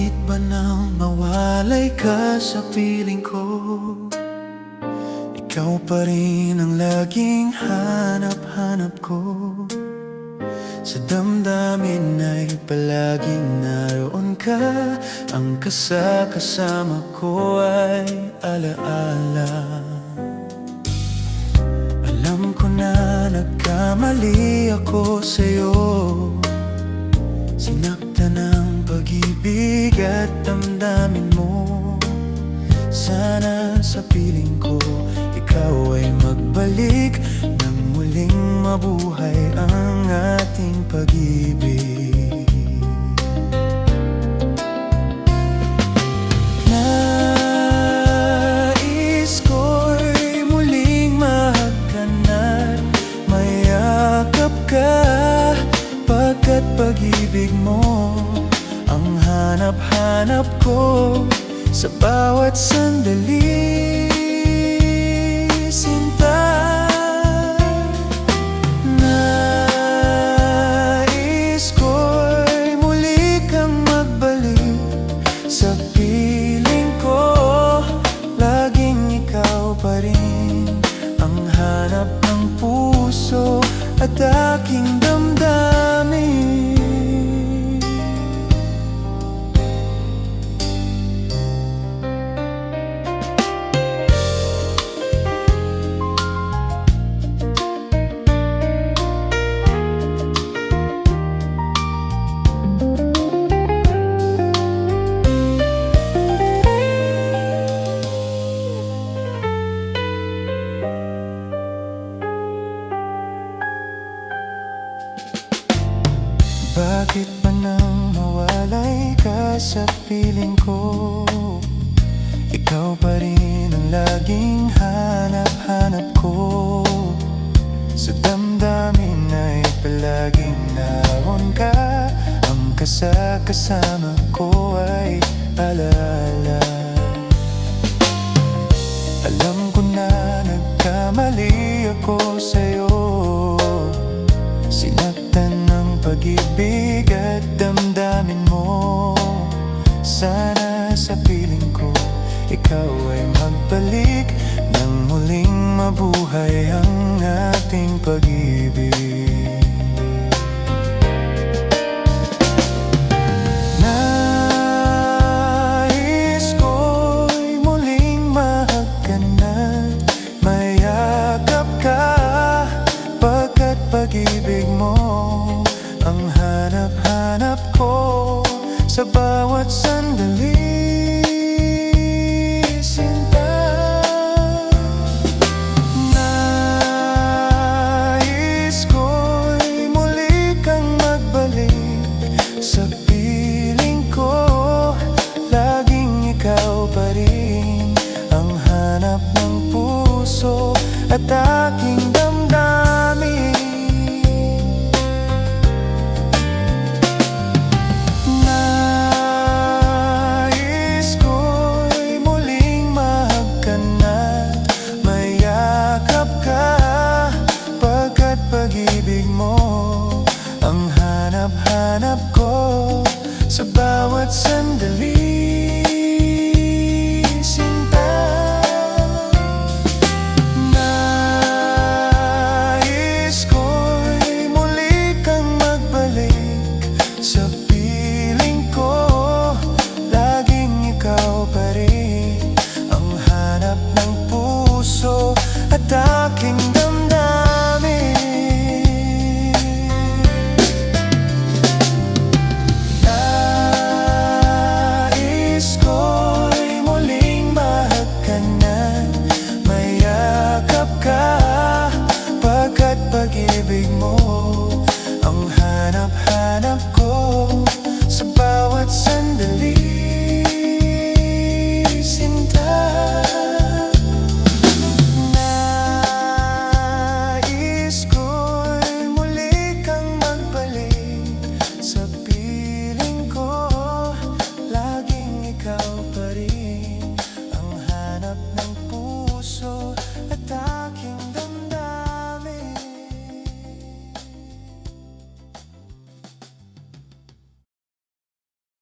Bakit ba nang mawalay ka sa piling ko? Ikaw pa rin ang laging hanap-hanap ko. Sa damdamin ay palaging naroon ka. Ang kasama ko ay alaala. Alam ko na nagkamali ako sa'yo. Sinaktan ng pag-ibig at damdamin mo. Sana sa piling ko ikaw ay magbalik nang muling mabuhay ang ating pag-ibig. Nais ko'y muling mahagkanat, mayakap ka, pagkat pag-ibig mo ang hanap-hanap ko sa bawat sandali, sinta. Nais ko'y muli kang magbalik sa piling ko. Laging ikaw pa rin ang hanap ng puso at aking damdamin. Bakit ba nang mawalay ka sa piling ko? Ikaw pa rin ang laging hanap-hanap ko. Sa damdamin ay palaging naroon ka. Ang kasama ko ay alaala. Alam ko na nagkamali ako sa'yo. Sinaktan ng pag-ibig at damdamin mo. Sana sa piling ko ikaw ay magbalik nang muling mabuhay ang ating pag-ibig. Nais ko'y muling mahagkanat, mayakap ka, pagkat pag-ibig mo ang hanap-hanap ko sa bawat sandali, sinta. Nais ko'y muli kang magbalik sa piling ko. Laging ikaw pa rin ang hanap ng puso at aking damdamin. Pag-ibig mo ang hanap-hanap ko sa bawat sandali, sinta. Nais ko'y muli kang magbalik sa piling ko. Laging ikaw pa rin ang hanap ng puso at aking